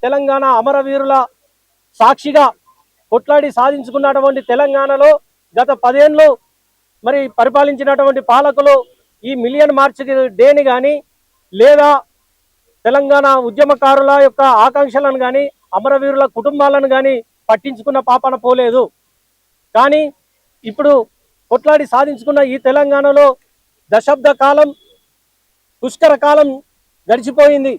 తెలంగాణ అమరవీరుల సాక్షిగా కొట్లాడి సాధించుకున్నటువంటి తెలంగాణలో గత 10 ఏళ్ళు మరి పరిపాలించినటువంటి పాలకులు ఈ మిలియన్ మార్చ్ డేని కానీ లేదా తెలంగాణ ఉద్యమకారుల యొక్క ఆకాంక్షలను కానీ అమరవీరుల కుటుంబాలను కానీ పట్టించుకున్న పాపన పోలేదు. కానీ ఇప్పుడు కొట్లాడి సాధించుకున్న ఈ తెలంగాణలో దశాబ్ద కాలం పుష్కర కాలం గడిచిపోయింది.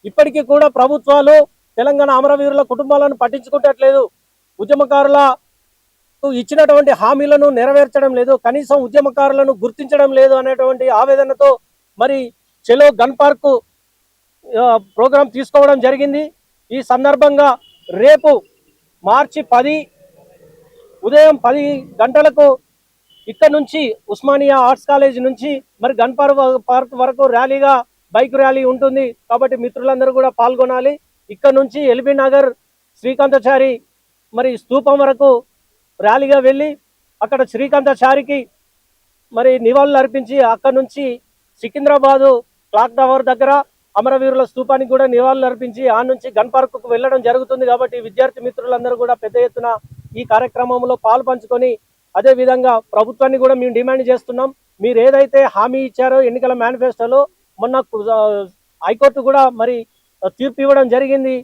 ఇప్పటికీ కూడా ప్రభుత్వాలు తెలంగాణ అమరవీరుల కుటుంబాలను పట్టించుకోవట్లేదు. ఉద్యమకారులకు ఇచ్చినటువంటి హామీలను నెరవేర్చడం లేదు, కనీసం ఉద్యమకారులను గుర్తించడం లేదు అనేటువంటి ఆవేదనతో మరి చెలో గన్ పార్క్ ప్రోగ్రాం తీసుకోవడం జరిగింది. ఈ సందర్భంగా రేపు మార్చి 10 ఉదయం 10 గంటలకు ఇక్కడ నుంచి ఉస్మానియా ఆర్ట్స్ కాలేజ్ నుంచి మరి గన్ పార్క్ వరకు ర్యాలీగా బైక్ ర్యాలీ ఉంటుంది. కాబట్టి మిత్రులందరూ కూడా పాల్గొనాలి. ఇక్కడ నుంచి ఎల్బీ నగర్ శ్రీకాంతాచారి మరి స్తూపం వరకు ర్యాలీగా వెళ్ళి అక్కడ శ్రీకాంతాచారికి మరి నివాళులు అర్పించి అక్కడ నుంచి సికింద్రాబాదు క్లాక్ టవర్ దగ్గర అమరవీరుల స్తూపానికి కూడా నివాళులు అర్పించి ఆ నుంచి గన్ పార్కుకు వెళ్ళడం జరుగుతుంది. కాబట్టి విద్యార్థి మిత్రులందరూ కూడా పెద్ద ఎత్తున ఈ కార్యక్రమంలో పాలు పంచుకొని అదే విధంగా ప్రభుత్వాన్ని కూడా మేము డిమాండ్ చేస్తున్నాం. మీరు ఏదైతే హామీ ఇచ్చారో ఎన్నికల మేనిఫెస్టోలో మొన్న హైకోర్టు కూడా మరి తీర్పు ఇవ్వడం జరిగింది.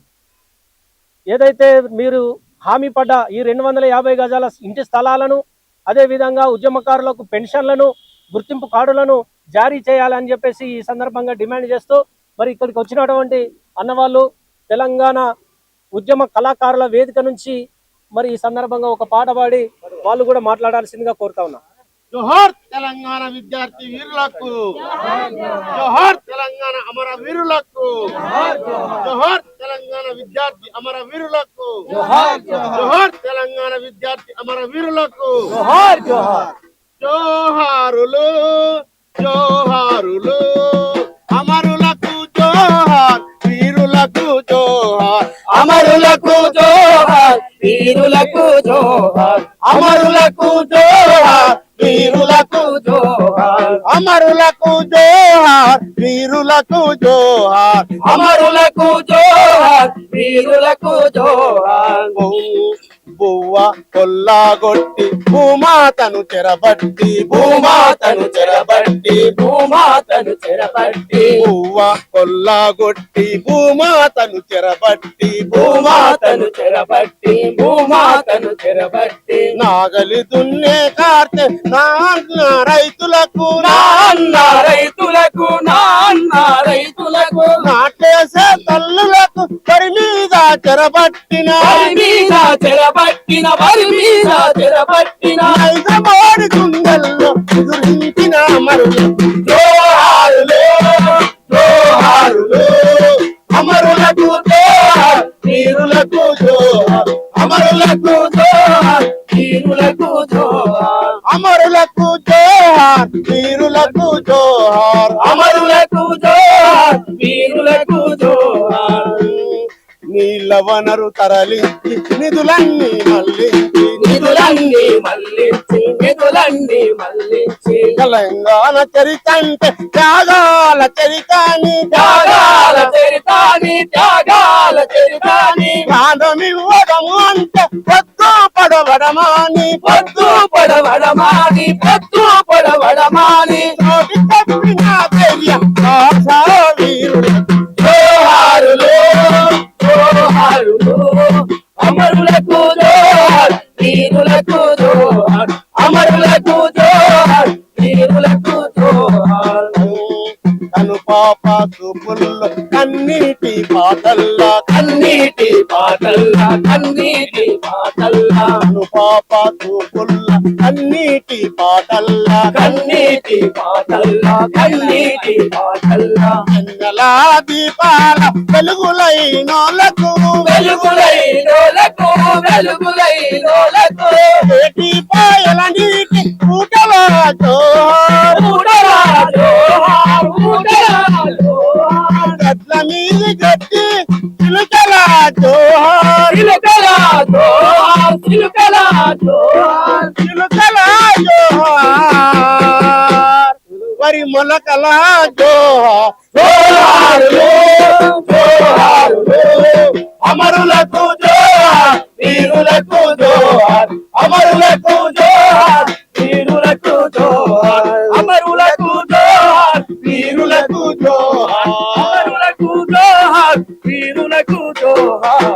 ఏదైతే మీరు హామీ పడ్డ ఈ 250 గజాల ఇంటి స్థలాలను అదే విధంగా ఉద్యమకారులకు పెన్షన్లను గుర్తింపు కార్డులను జారీ చేయాలని చెప్పేసి ఈ సందర్భంగా డిమాండ్ చేస్తూ మరి ఇక్కడికి వచ్చినటువంటి అన్నవాళ్ళు తెలంగాణ ఉద్యమ కళాకారుల వేదిక నుంచి మరి ఈ సందర్భంగా ఒక పాట పాడి వాళ్ళు కూడా మాట్లాడాల్సిందిగా కోరుతా ఉన్నా. జోహార్ తెలంగాణ విద్యార్థి వీరులకు, జోహార్ తెలంగాణ అమర వీరులకు, జోహార్ తెలంగాణ విద్యార్థి అమర వీరులకు, జోహార్ తెలంగాణ విద్యార్థి అమర వీరులకు, జోహారులు జోహారులు అమరులకు జోహార్ వీరులకు జోహార్, అమరులకు జోహార్ వీరులకు జోహార్, అమరులకు జోహార్ వీరులకు జోహార్, అమరులకు జోహార్ వీరులకు జోహార్, అమరులకు జోహార్ వీరులకు జోహార్. బువ్వ కొల్లాగొట్టి భూమాతను చెరబట్టి, భూమాతను చెరబట్టి, భూమాతను చెరబట్టి, బువ్వ కొల్లాగొట్టి భూమాతను చెరబట్టి, భూమాతను చెరబట్టి, భూమాతను చెరబట్టి, నాగలి దున్నే కార్తె నాన్న రైతులకు, నాన్న రైతులకు, నాన్న రైతులకు, నాటేసే తల్లులకు వరి మీద చెరబట్టిన, వరి మీద చెరబట్టిన, వరి మీద చెరబట్టిన, నైజమోడి గుండెల్లో ఎదురించిన అమరులకు జోహారులు జోహారులు, అమరులకు జోహార్ వీరులకు జోహార్, అమరులకు జోహార్ వీరులకు జోహార్, అమరులకు జోహార్ వీరులకు జోహార్, అమరులకు జోహార్ వీరులకు జోహార్. నీళ్ళ వనరు తరలించి నిధులన్నీ మళ్లించి, నిధులన్నీ మళ్లించి, నిధులన్నీ మళ్లించి, తెలంగాణ చరితంటే త్యాగాల చరితాని, త్యాగాల చరితాని, త్యాగాల చరితాని, ప్రాణమివ్వడము అంటే పొద్దు పడవడమాని, పొద్దు పడవడమాని, పొద్దు పడవడమాని, తోటి తప్పిన ధైర్య ఆశా వీరులకు జోహారులు జోహారులు, అమరులకు జోహార్ వీరులకు జోహార్, అమరులకు జోహార్ వీరులకు జోహార్. కను పాప చూపుల్లో కన్నీటి పాటల్లా, కన్నీటి పాటల్లా, కన్నీటి పాటల్లా, కను పాప చూపుల్లో కన్నీటి పాటల్లా, కన్నీటి పాటల్లా, కన్నీటి పాటల్లా, ఎన్నెలా దీపాల వెలుగులైనోలకు, వెలుగులైనోలకు, వెలుగులైనోలకు, ఏటి పాయల నీటి పూటలా జోహార్, ఊడరా జోహార్, ఊడరా జోహార్, గట్ల మీది గట్టి చిలుకల జోహార్, చిలుకల జోహార్, చిలుకల జోహార్, చిలుకల జోహార్, వరి మొలకల జోహార్, జోహారులు జోహారులు, అమరులకు జోహార్ వీరులకు జోహార్ అమరులకు జోహార్ వీరులకు జోహార్ అమరులకు జోహార్ వీరులకు జోహార్ అమరులకు జోహార్ వీరులకు జోహార్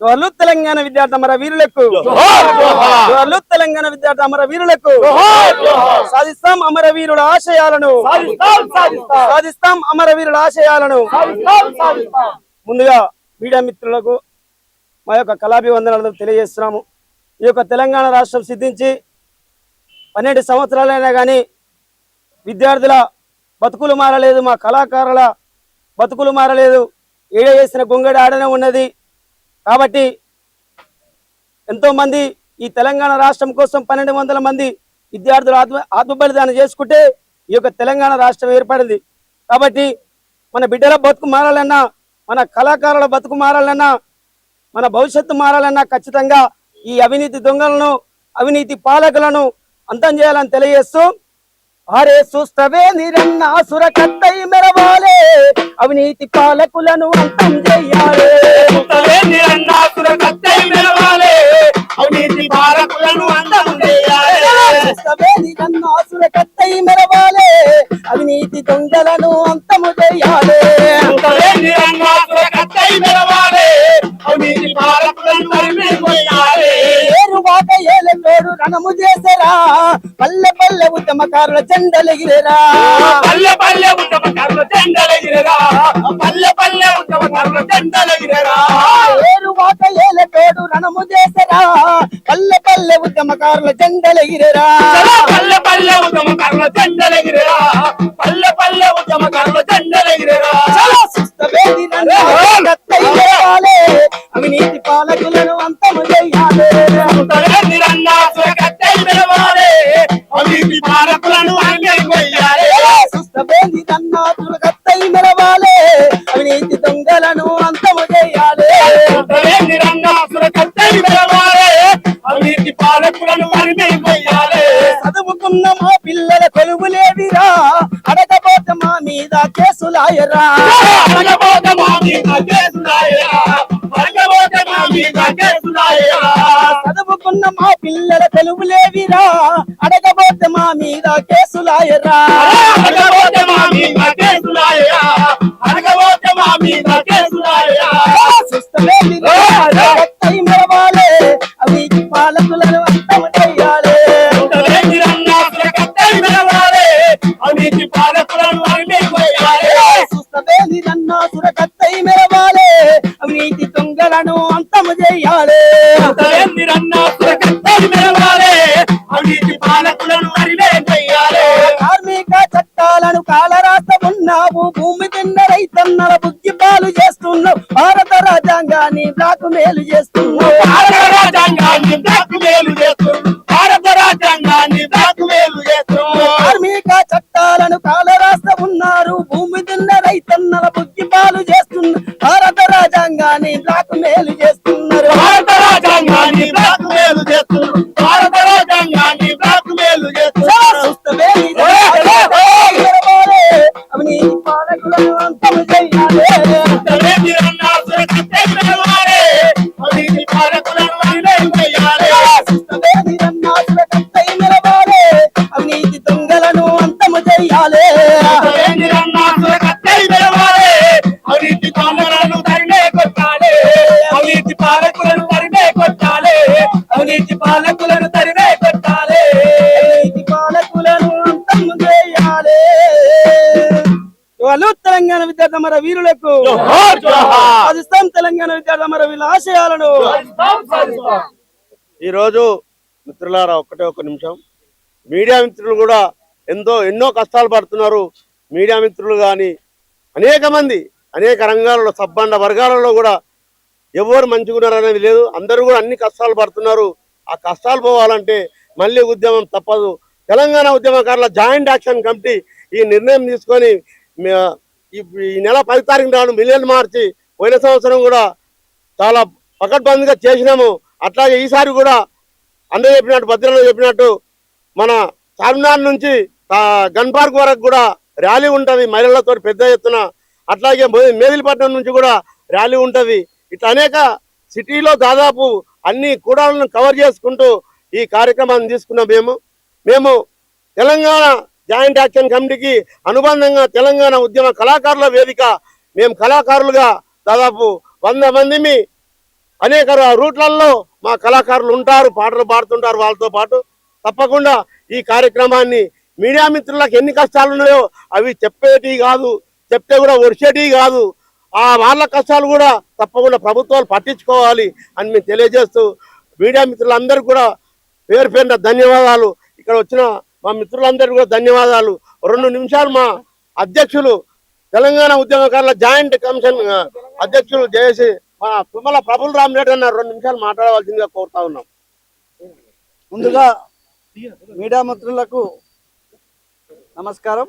జోహార్లు తెలంగాణ విద్యార్థి అమర వీరులకు జోహార్ జోహార్ జోహార్లు తెలంగాణ విద్యార్థి అమర వీరులకు జోహార్ జోహార్ సాధిస్తాం అమరవీరుల ఆశయాలను సాధిస్తాం సాధిస్తాం సాధిస్తాం అమరవీరుల ఆశయాలను సాధిస్తాం సాధిస్తాం ముందుగా మీడియా మిత్రులకు మా యొక్క కళాభివందనాలను తెలియజేస్తున్నాము. ఈ యొక్క తెలంగాణ రాష్ట్రం సిద్ధించి 12 సంవత్సరాలైనా కానీ విద్యార్థుల బతుకులు మారలేదు, మా కళాకారుల బతుకులు మారలేదు. ఏడ చేసిన గొంగడి ఆడనే ఉన్నది. కాబట్టి ఎంతోమంది ఈ తెలంగాణ రాష్ట్రం కోసం 1200 మంది విద్యార్థులు ఆత్మబలిదానం చేసుకుంటే ఈ యొక్క తెలంగాణ రాష్ట్రం ఏర్పడింది. కాబట్టి మన బిడ్డల బతుకు మారాలన్నా, మన కళాకారుల బతుకు మారాలన్నా, మన భవిష్యత్తు మారాలన్నా ఖచ్చితంగా ఈ అవినీతి దొంగలను, అవినీతి పాలకులను అంతం చేయాలని తెలియజేస్తూ, అరే చూస్తవే నిరన్న సురకత్తై మెరవాలే, అవినీతి పాలకులను అంతం చేయాలి. అవినీతి పాలకులను అంతం చేయాలి. చూస్తవే నిరన్న సురకత్తై మెరవాలే, అవినీతి దొంగలను అంతము చేయాలి. అవినీతి పాలకులను తరిమివేయాలి. ఏరువాక ఏలతోడు రణము చేసరా, పల్లె పల్లె ఉద్యమకారుల జెండలెగిరేరా. పల్లె పల్లె ఉద్యమకారుల జెండలెగిరేరా. పల్లె పల్లె ఉద్యమకారుల జెండలెగిరేరా. ఏరువాక ఏలతోడు రణము చేసరా, పల్లె పల్లె ఉద్యమకారుల జెండలెగిరేరా. పల్లె పల్లె ఉద్యమకారుల జెండలెగిరేరా. పల్లె పల్లె ఉద్యమకారుల జెండలెగిరేరా. అవినీతి పాలకులను అంతము చేయాలి. అవినీతి పాలకులను అంగీకరించాలి. కత్తై మెరవాలి, అవినీతి దొంగలను అంతము చేయాలి. అవినీతి పాలకులను అంగీకరించాలి. చదువుకున్న మా పిల్లల కొలువులేవిరా, అడగబోత మా మీద కేసులాయరా. అడగబోతే మా మీద కేసులాయరా. అడగబోతే మా మీద కేసులాయరా. చదువుకున్న మా పిల్లల కొలువులేవిరా, అడగబోత మా మీద కేసులాయరా. అడగబోతే మా మీద కేసులాయరా. అడగబోతే మా మీద కేసులాయరా. కత్తై మెరవాలి, అవినీతి పాలకులను అంతము చేయాలి. అవినీతి పాలకులను అంగీకరించాలి. కత్తై మెరవాలి, అవినీతి దొంగలను అంతము చేయాలి. అవినీతి పాలకులను తరిమివేయాలి. కార్మిక చట్టాలను కాలరాస్త ఉన్నావు, భూమి తిన్న రైతన్నల బుద్ధి పాలు చేస్తున్నావు, భారత రాజ్యాంగాన్ని బ్లాక్ మేలు చేస్తున్నావు. భారత రాజ్యాంగాన్ని బ్లాక్ మేలు చేస్తున్నావు. భారత రాజ్యాంగాన్ని బ్లాక్ మేలు చేస్తున్నావు. కార్మిక చట్టాలను కాలరాస్త ఉన్నారు, భూమి తిన్న రైతన్నల బుద్ధి పాలు చేస్తున్నారు, భారత రాజ్యాంగాన్ని బ్లాక్ మేలు చేస్తున్నారు. భారత రాజ్యాంగాన్ని బ్లాక్ మేలు చేస్తున్నారు. భారత రాజ్యాంగాన్ని బ్లాక్ మేలు చేస్తున్నారు. అవినీతి పాలకులను అంతము చేయాలి. అవినీతి పాలకులను అంగీకరించాలి. కత్తై మెరవాలి, అవినీతి దొంగలను అంతము చేయాలి. అవినీతి పాలకులను తరిమే కొట్టాలి. అవినీతి పాలకులను తరిమే కొట్టాలి. అవినీతి పాలకులను తరిమే కొట్టాలి. అవినీతి పాలకులను అంతము చేయాలి. వాళ్ళు తెలంగాణ విద్యార్థి అమర వీరులకు జోహార్ జోహార్. సాధిస్తాం తెలంగాణ విద్యార్థి అమర వీరుల ఆశయాలను. ఈరోజు మిత్రులారా ఒక నిమిషం, మీడియా మిత్రులు కూడా ఎన్నో కష్టాలు పడుతున్నారు. మీడియా మిత్రులు కానీ అనేక మంది అనేక రంగాలలో సబ్బండ వర్గాలలో కూడా ఎవరు మంచిగున్నారు అనేది లేదు. అందరూ కూడా అన్ని కష్టాలు పడుతున్నారు. ఆ కష్టాలు పోవాలంటే మళ్ళీ ఉద్యమం తప్పదు. తెలంగాణ ఉద్యమకారుల జాయింట్ యాక్షన్ కమిటీ ఈ నిర్ణయం తీసుకొని ఈ నెల 10 తారీఖు నాడు మిలియన్ మార్చి పోయిన సంవత్సరం కూడా చాలా పకడ్బందీగా చేసినాము. అట్లాగే ఈసారి కూడా అందరూ చెప్పినట్టు, భద్రంలో చెప్పినట్టు మన చార్మినార్ నుంచి గన్ పార్క్ వరకు కూడా ర్యాలీ ఉంటుంది మహిళలతో పెద్ద ఎత్తున. అట్లాగే మేదిలిపట్నం నుంచి కూడా ర్యాలీ ఉంటుంది. ఇట్లా అనేక సిటీలో దాదాపు అన్ని కూడాలను కవర్ చేసుకుంటూ ఈ కార్యక్రమాన్ని తీసుకున్నాం. మేము తెలంగాణ జాయింట్ యాక్షన్ కమిటీకి అనుబంధంగా తెలంగాణ ఉద్యమ కళాకారుల వేదిక మేము కళాకారులుగా దాదాపు 100 మంది అనేక రూట్లలో మా కళాకారులు ఉంటారు, పాటలు పాడుతుంటారు. వాళ్ళతో పాటు తప్పకుండా ఈ కార్యక్రమాన్ని మీడియా మిత్రులకు ఎన్ని కష్టాలు ఉన్నాయో అవి చెప్పేటి కాదు, చెప్తే కూడా ఒడిచేటి కాదు. వాళ్ళ కష్టాలు కూడా తప్పకుండా ప్రభుత్వాలు పట్టించుకోవాలి అని మేము తెలియజేస్తూ మీడియా మిత్రులందరూ కూడా పేరు పేరున ధన్యవాదాలు. ఇక్కడ వచ్చిన మా మిత్రులందరూ కూడా ధన్యవాదాలు. 2 నిమిషాలు మా అధ్యక్షులు తెలంగాణ ఉద్యమకారుల జాయింట్ కమిషన్ అధ్యక్షులు జయసి మా తుమ్మల ప్రభుల్ రామ్ రెడ్డి అన్న 2 నిమిషాలు మాట్లాడవలసిందిగా కోరుతా ఉన్నాం. ముందుగా మీడియా మిత్రులకు నమస్కారం.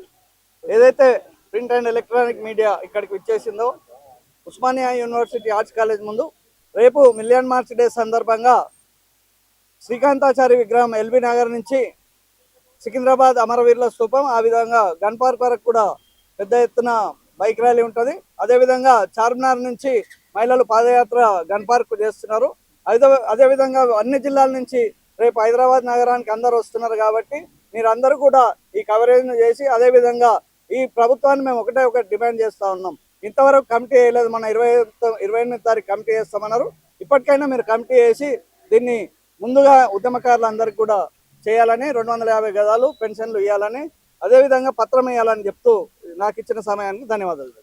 ఏదైతే ప్రింట్ అండ్ ఎలక్ట్రానిక్ మీడియా ఇక్కడికి విచ్చేసిందో ఉస్మానియా యూనివర్సిటీ ఆర్ట్స్ కాలేజ్ ముందు రేపు మిలియన్ మార్చ్ డే సందర్భంగా శ్రీకాంతాచారి విగ్రహం ఎల్బీ నగర్ నుంచి సికింద్రాబాద్ అమరవీరుల స్తూపం, ఆ విధంగా గన్ పార్క్ వరకు కూడా పెద్ద ఎత్తున బైక్ ర్యాలీ ఉంటుంది. అదేవిధంగా చార్మినార్ నుంచి మహిళలు పాదయాత్ర గన్ పార్క్ చేస్తున్నారు. అదేవిధంగా అన్ని జిల్లాల నుంచి రేపు హైదరాబాద్ నగరానికి అందరు వస్తున్నారు కాబట్టి మీరందరూ కూడా ఈ కవరేజ్ను చేసి, అదేవిధంగా ఈ ప్రభుత్వాన్ని మేము ఒకటి డిమాండ్ చేస్తూ ఉన్నాం. ఇంతవరకు కమిటీ వేయలేదు, మన 28వ తారీఖు కమిటీ చేస్తామన్నారు. ఇప్పటికైనా మీరు కమిటీ వేసి దీన్ని ముందుగా ఉద్యమకారులందరికీ కూడా చేయాలని, 250 గజాలు పెన్షన్లు ఇవ్వాలని, అదేవిధంగా పత్రం ఇవ్వాలని చెప్తూ నాకు ఇచ్చిన సమయానికి ధన్యవాదాలు.